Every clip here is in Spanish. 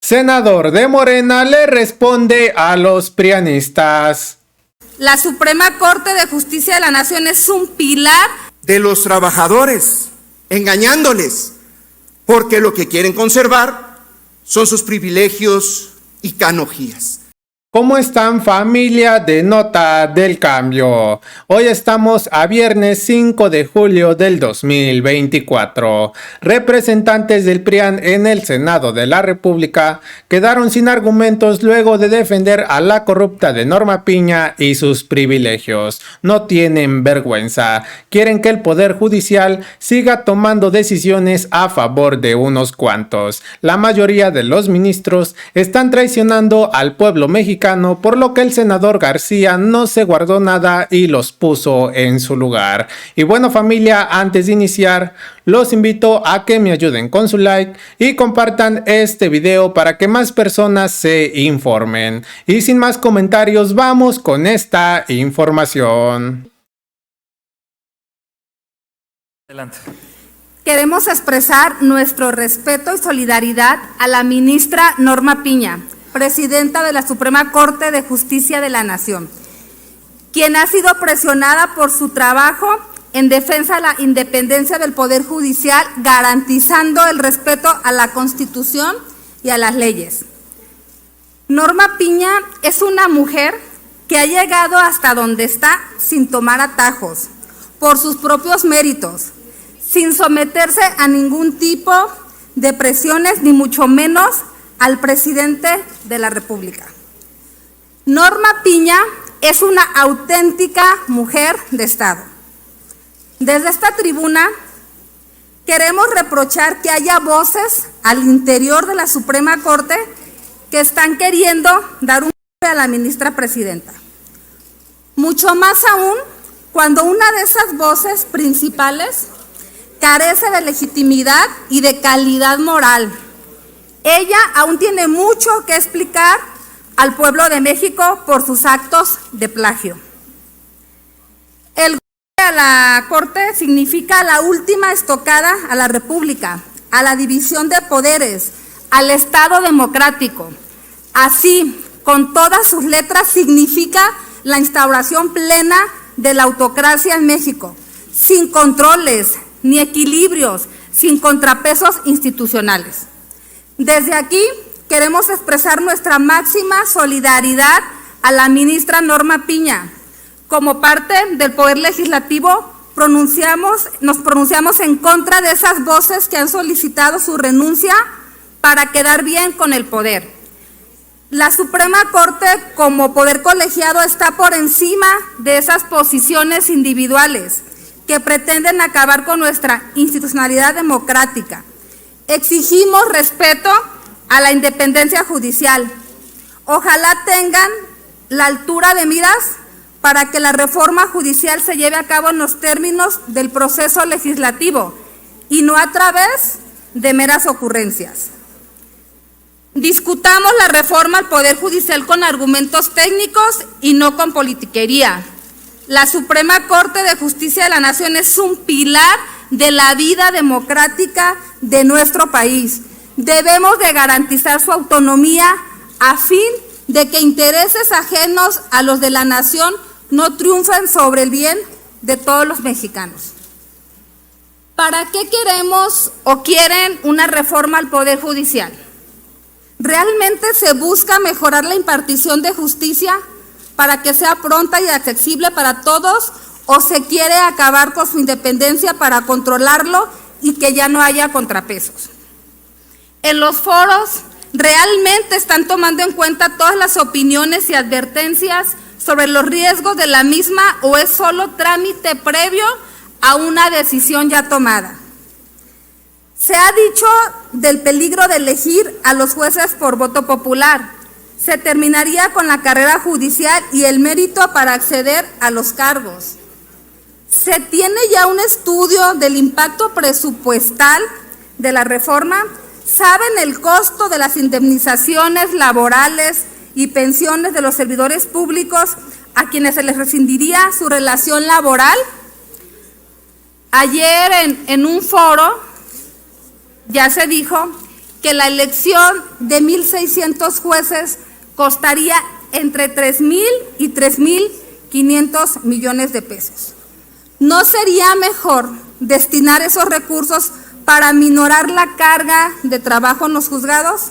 Senador de Morena le responde a los prianistas. La Suprema Corte de Justicia de la Nación es un pilar de los trabajadores, engañándoles, porque lo que quieren conservar son sus privilegios y canonjías. ¿Cómo están, familia de Nota del Cambio? Hoy estamos a viernes 5 de julio del 2024. Representantes del PRIAN en el Senado de la República quedaron sin argumentos luego de defender a la corrupta de Norma Piña y sus privilegios. No tienen vergüenza. Quieren que el Poder Judicial siga tomando decisiones a favor de unos cuantos. La mayoría de los ministros están traicionando al pueblo mexicano, por lo que el senador García no se guardó nada y los puso en su lugar. Y bueno, familia, antes de iniciar, los invito a que me ayuden con su like y compartan este video para que más personas se informen. Y sin más comentarios, vamos con esta información. Adelante. Queremos expresar nuestro respeto y solidaridad a la ministra Norma Piña, presidenta de la Suprema Corte de Justicia de la Nación, quien ha sido presionada por su trabajo en defensa de la independencia del Poder Judicial, garantizando el respeto a la Constitución y a las leyes. Norma Piña es una mujer que ha llegado hasta donde está sin tomar atajos, por sus propios méritos, sin someterse a ningún tipo de presiones, ni mucho menos al presidente de la República. Norma Piña es una auténtica mujer de Estado. Desde esta tribuna queremos reprochar que haya voces al interior de la Suprema Corte que están queriendo dar un golpe a la ministra presidenta. Mucho más aún cuando una de esas voces principales carece de legitimidad y de calidad moral. Ella aún tiene mucho que explicar al pueblo de México por sus actos de plagio. El golpe a la Corte significa la última estocada a la República, a la división de poderes, al Estado democrático. Así, con todas sus letras, significa la instauración plena de la autocracia en México, sin controles ni equilibrios, sin contrapesos institucionales. Desde aquí queremos expresar nuestra máxima solidaridad a la ministra Norma Piña. Como parte del Poder Legislativo, nos pronunciamos en contra de esas voces que han solicitado su renuncia para quedar bien con el poder. La Suprema Corte, como poder colegiado, está por encima de esas posiciones individuales que pretenden acabar con nuestra institucionalidad democrática. Exigimos respeto a la independencia judicial. Ojalá tengan la altura de miras para que la reforma judicial se lleve a cabo en los términos del proceso legislativo y no a través de meras ocurrencias. Discutamos la reforma al Poder Judicial con argumentos técnicos y no con politiquería. La Suprema Corte de Justicia de la Nación es un pilar de la vida democrática de nuestro país. Debemos de garantizar su autonomía a fin de que intereses ajenos a los de la nación no triunfen sobre el bien de todos los mexicanos. ¿Para qué queremos o quieren una reforma al Poder Judicial? ¿Realmente se busca mejorar la impartición de justicia para que sea pronta y accesible para todos, o se quiere acabar con su independencia para controlarlo y que ya no haya contrapesos? En los foros, ¿realmente están tomando en cuenta todas las opiniones y advertencias sobre los riesgos de la misma, o es solo trámite previo a una decisión ya tomada? Se ha dicho del peligro de elegir a los jueces por voto popular. Se terminaría con la carrera judicial y el mérito para acceder a los cargos. ¿Se tiene ya un estudio del impacto presupuestal de la reforma? ¿Saben el costo de las indemnizaciones laborales y pensiones de los servidores públicos a quienes se les rescindiría su relación laboral? Ayer en un foro ya se dijo que la elección de 1,600 jueces costaría entre 3,000 y 3,500 millones de pesos. ¿No sería mejor destinar esos recursos para minorar la carga de trabajo en los juzgados?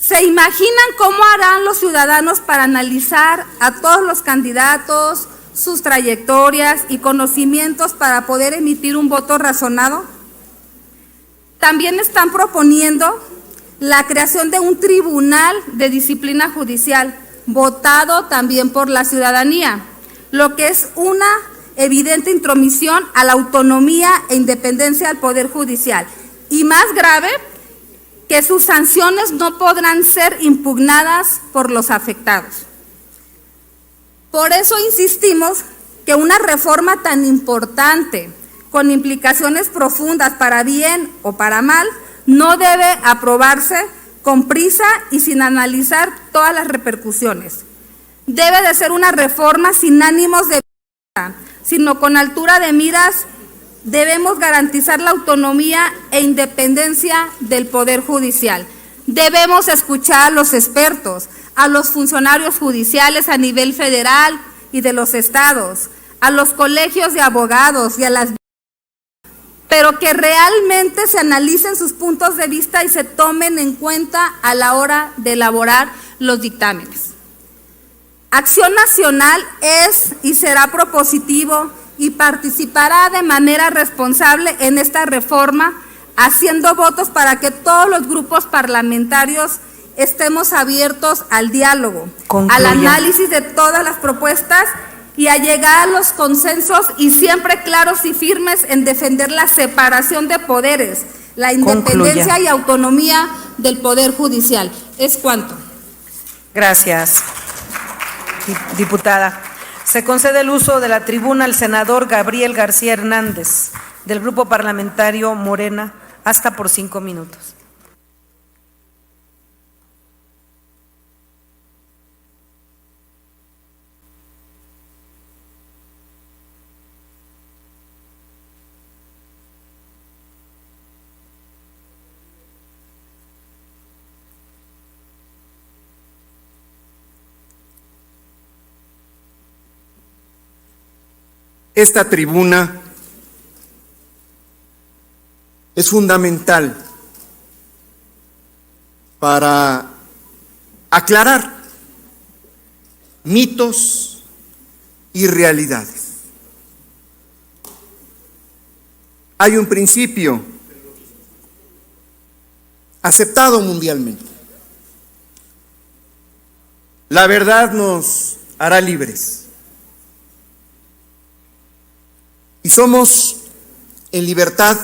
¿Se imaginan cómo harán los ciudadanos para analizar a todos los candidatos, sus trayectorias y conocimientos para poder emitir un voto razonado? También están proponiendo la creación de un tribunal de disciplina judicial, votado también por la ciudadanía, lo que es una evidente intromisión a la autonomía e independencia del Poder Judicial. Y más grave, que sus sanciones no podrán ser impugnadas por los afectados. Por eso insistimos que una reforma tan importante, con implicaciones profundas para bien o para mal, no debe aprobarse con prisa y sin analizar todas las repercusiones. Debe de ser una reforma sin ánimos de vista, sino con altura de miras. Debemos garantizar la autonomía e independencia del Poder Judicial. Debemos escuchar a los expertos, a los funcionarios judiciales a nivel federal y de los estados, a los colegios de abogados y a las, pero que realmente se analicen sus puntos de vista y se tomen en cuenta a la hora de elaborar los dictámenes. Acción Nacional es y será propositivo y participará de manera responsable en esta reforma, haciendo votos para que todos los grupos parlamentarios estemos abiertos al diálogo, al análisis de todas las propuestas y a llegar a los consensos y siempre claros y firmes en defender la separación de poderes, la independencia y autonomía del Poder Judicial. Es cuanto. Gracias, diputada. Se concede el uso de la tribuna al senador Gabriel García Hernández, del Grupo Parlamentario Morena, hasta por 5 minutos. Esta tribuna es fundamental para aclarar mitos y realidades. Hay un principio aceptado mundialmente. La verdad nos hará libres. Y somos en libertad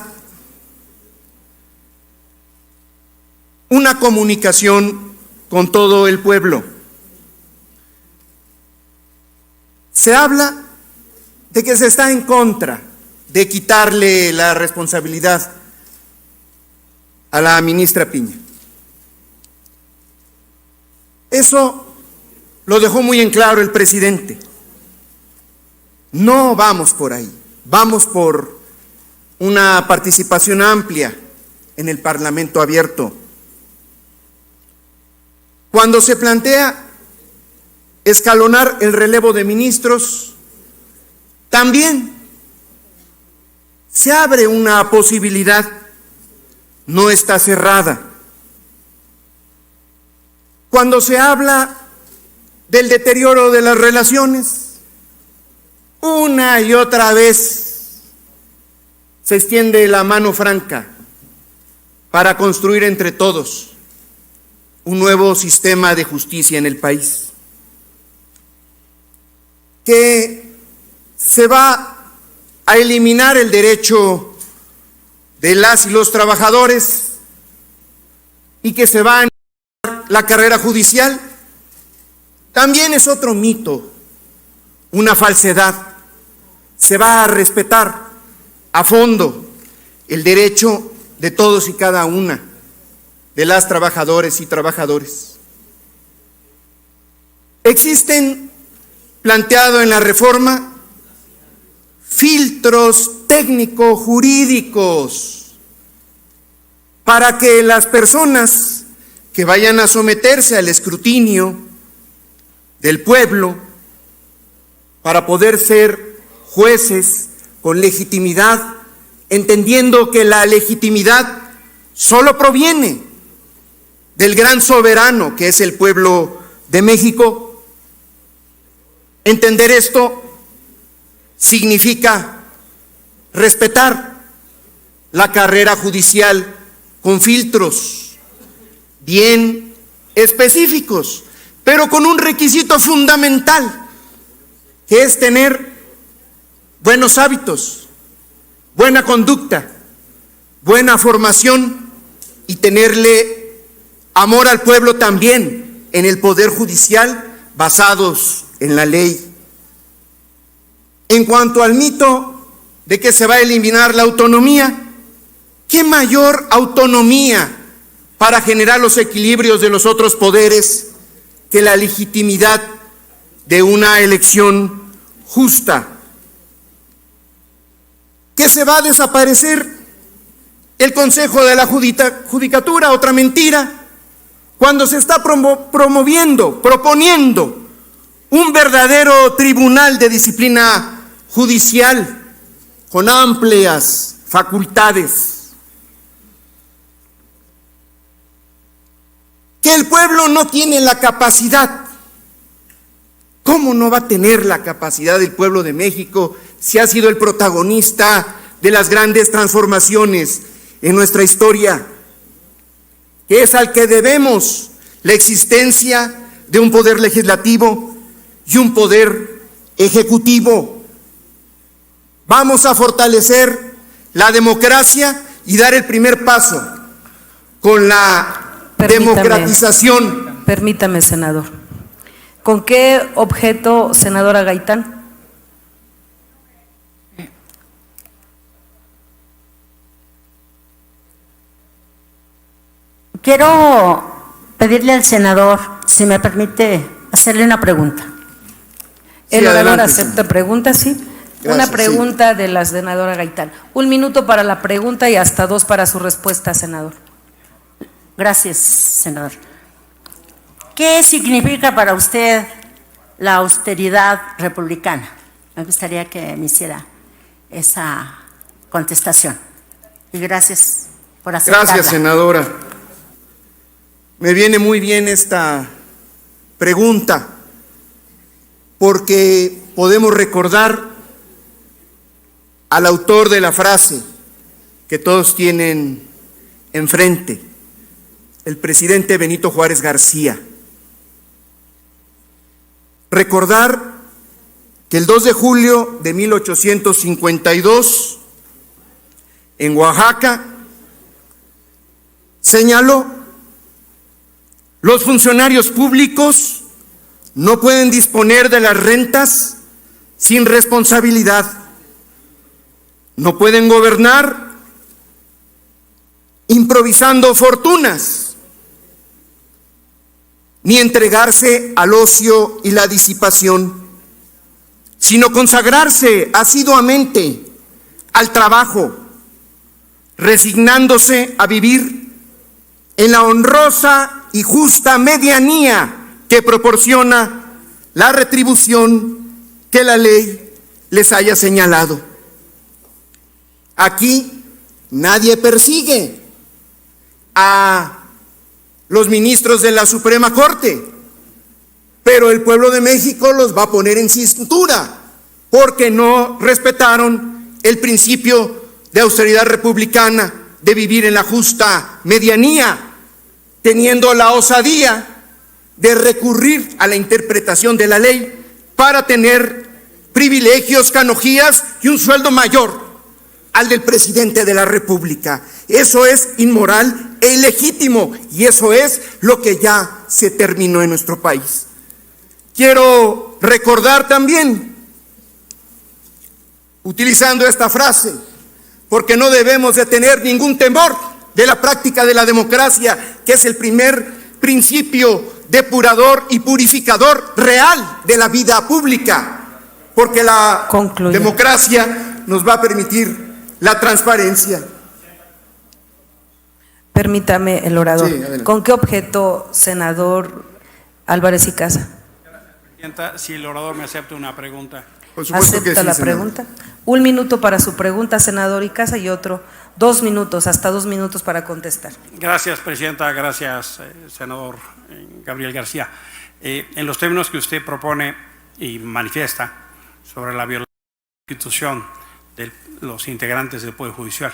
una comunicación con todo el pueblo. Se habla de que se está en contra de quitarle la responsabilidad a la ministra Piña. Eso lo dejó muy en claro el presidente. No vamos por ahí. Vamos por una participación amplia en el Parlamento abierto. Cuando se plantea escalonar el relevo de ministros, también se abre una posibilidad, no está cerrada. Cuando se habla del deterioro de las relaciones, una y otra vez se extiende la mano franca para construir entre todos un nuevo sistema de justicia en el país, que se va a eliminar el derecho de las y los trabajadores y que se va a eliminar la carrera judicial. También es otro mito, una falsedad. Se va a respetar a fondo el derecho de todos y cada una de las trabajadoras y trabajadores. Existen, planteado en la reforma, filtros técnico-jurídicos para que las personas que vayan a someterse al escrutinio del pueblo, para poder ser jueces con legitimidad, entendiendo que la legitimidad solo proviene del gran soberano que es el pueblo de México. Entender esto significa respetar la carrera judicial con filtros bien específicos, pero con un requisito fundamental, que es tener buenos hábitos, buena conducta, buena formación y tenerle amor al pueblo también en el poder judicial, basados en la ley. En cuanto al mito de que se va a eliminar la autonomía, ¿qué mayor autonomía para generar los equilibrios de los otros poderes que la legitimidad de una elección justa? ¿Que se va a desaparecer el Consejo de la Judicatura? Otra mentira, cuando se está proponiendo un verdadero tribunal de disciplina judicial con amplias facultades. Que el pueblo no tiene la capacidad. ¿Cómo no va a tener la capacidad el pueblo de México si ha sido el protagonista de las grandes transformaciones en nuestra historia? Que es al que debemos la existencia de un poder legislativo y un poder ejecutivo. Vamos a fortalecer la democracia y dar el primer paso con la democratización. Permítame, senador. ¿Con qué objeto, senadora Gaitán? Quiero pedirle al senador, si me permite, hacerle una pregunta. El Sí, orador adelante, acepta senador. pregunta, sí. Gracias, Una pregunta de la senadora Gaitán. 1 minuto para la pregunta y hasta 2 para su respuesta, senador. Gracias, senador. ¿Qué significa para usted la austeridad republicana? Me gustaría que me hiciera esa contestación. Y gracias por aceptarla. Gracias, senadora. Me viene muy bien esta pregunta, porque podemos recordar al autor de la frase que todos tienen enfrente, el presidente Benito Juárez García. Recordar que el 2 de julio de 1852, en Oaxaca, señaló: los funcionarios públicos no pueden disponer de las rentas sin responsabilidad. No pueden gobernar improvisando fortunas, ni entregarse al ocio y la disipación, sino consagrarse asiduamente al trabajo, resignándose a vivir en la honrosa y justa medianía que proporciona la retribución que la ley les haya señalado. Aquí nadie persigue a los ministros de la Suprema Corte, pero el pueblo de México los va a poner en cintura porque no respetaron el principio de austeridad republicana, de vivir en la justa medianía, teniendo la osadía de recurrir a la interpretación de la ley para tener privilegios, canonjías y un sueldo mayor al del presidente de la República. Eso es inmoral e ilegítimo, y eso es lo que ya se terminó en nuestro país. Quiero recordar también, utilizando esta frase, porque no debemos de tener ningún temor de la práctica de la democracia, que es el primer principio depurador y purificador real de la vida pública, porque la democracia nos va a permitir la transparencia. Permítame el orador. Sí, adelante. ¿Con qué objeto, senador Álvarez y Casa? Presidenta, si el orador me acepta una pregunta. Por supuesto que ¿Acepta sí, la senador. pregunta? 1 minuto para su pregunta, senador y Casa, y otro 2 minutos, hasta 2 minutos para contestar. Gracias, Presidenta. Gracias, senador Gabriel García. En los términos que usted propone y manifiesta sobre la violación de la Constitución de los integrantes del Poder Judicial,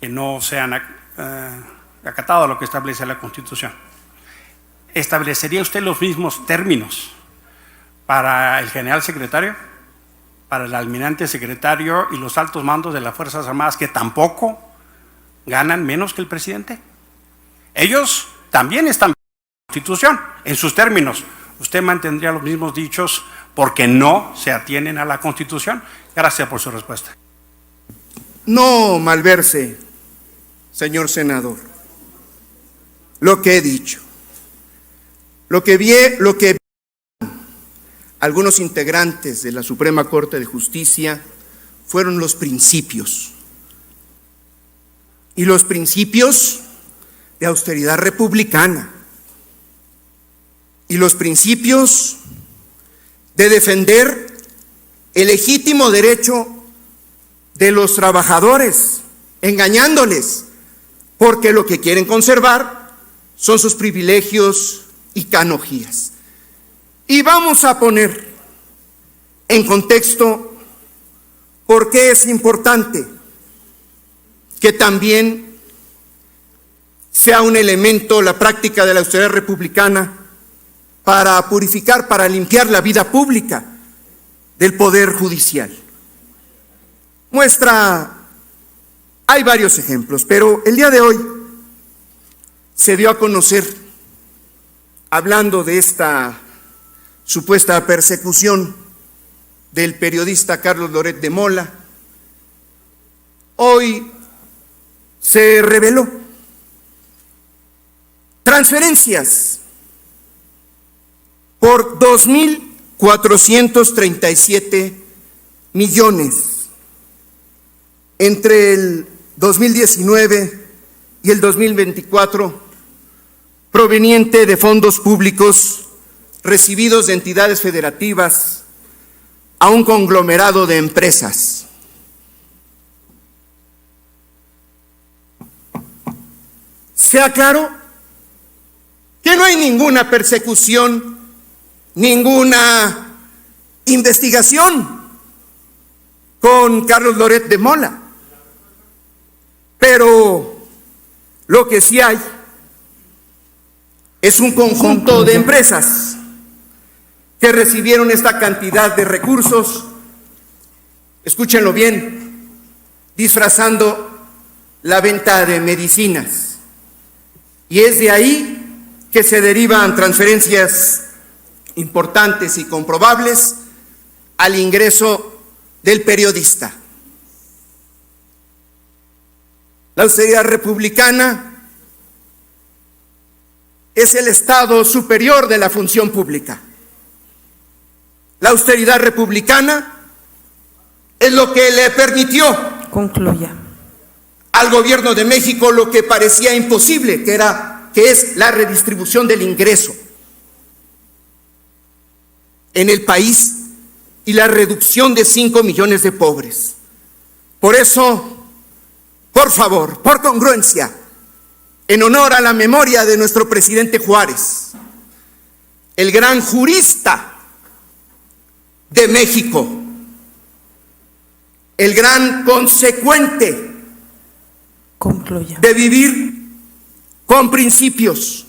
que no sean acatados a lo que establece la Constitución, ¿establecería usted los mismos términos para el general secretario, para el almirante secretario y los altos mandos de las Fuerzas Armadas, que tampoco ganan menos que el presidente? Ellos también están en la Constitución, en sus términos. ¿Usted mantendría los mismos dichos porque no se atienen a la Constitución? Gracias por su respuesta. No malverse, señor senador, lo que he dicho. Lo que algunos integrantes de la Suprema Corte de Justicia fueron los principios. Y los principios de austeridad republicana. Y los principios de defender el legítimo derecho de los trabajadores, engañándoles, porque lo que quieren conservar son sus privilegios y canonjías. Y vamos a poner en contexto por qué es importante que también sea un elemento la práctica de la austeridad republicana para purificar, para limpiar la vida pública del Poder Judicial. Hay varios ejemplos, pero el día de hoy se dio a conocer, hablando de esta supuesta persecución del periodista Carlos Loret de Mola, hoy se reveló transferencias por 2.437 millones entre el 2019 y el 2024, proveniente de fondos públicos recibidos de entidades federativas a un conglomerado de empresas. Sea claro que no hay ninguna persecución, ninguna investigación con Carlos Loret de Mola, pero lo que sí hay es un conjunto de empresas que recibieron esta cantidad de recursos, escúchenlo bien, disfrazando la venta de medicinas. Y es de ahí que se derivan transferencias importantes y comprobables al ingreso del periodista. La austeridad republicana es el estado superior de la función pública. La austeridad republicana es lo que le permitió Concluya. al gobierno de México lo que parecía imposible, que es la redistribución del ingreso en el país y la reducción de 5 millones de pobres. Por eso, por favor, por congruencia, en honor a la memoria de nuestro presidente Juárez, el gran jurista de México, el gran consecuente Concluya. de vivir con principios,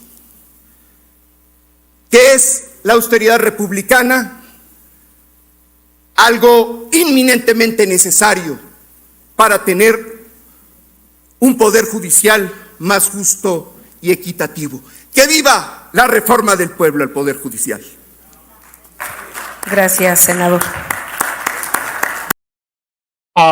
que es la austeridad republicana, algo inminentemente necesario para tener un poder judicial más justo y equitativo. ¡Que viva la reforma del pueblo al poder judicial! Gracias, senador.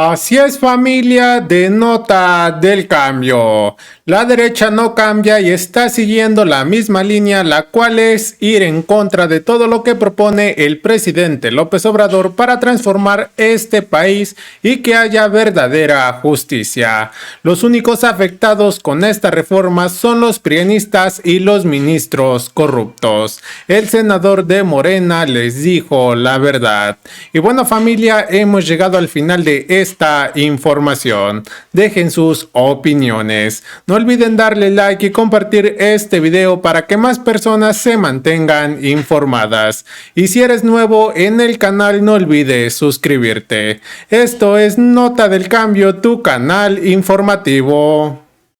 Así es, familia de Nota del Cambio. La derecha no cambia y está siguiendo la misma línea, la cual es ir en contra de todo lo que propone el presidente López Obrador para transformar este país y que haya verdadera justicia. Los únicos afectados con esta reforma son los prianistas y los ministros corruptos. El senador de Morena les dijo la verdad. Y bueno, familia, hemos llegado al final de esta información. Dejen sus opiniones. No olviden darle like y compartir este video para que más personas se mantengan informadas. Y si eres nuevo en el canal, no olvides suscribirte. Esto es Nota del Cambio, tu canal informativo.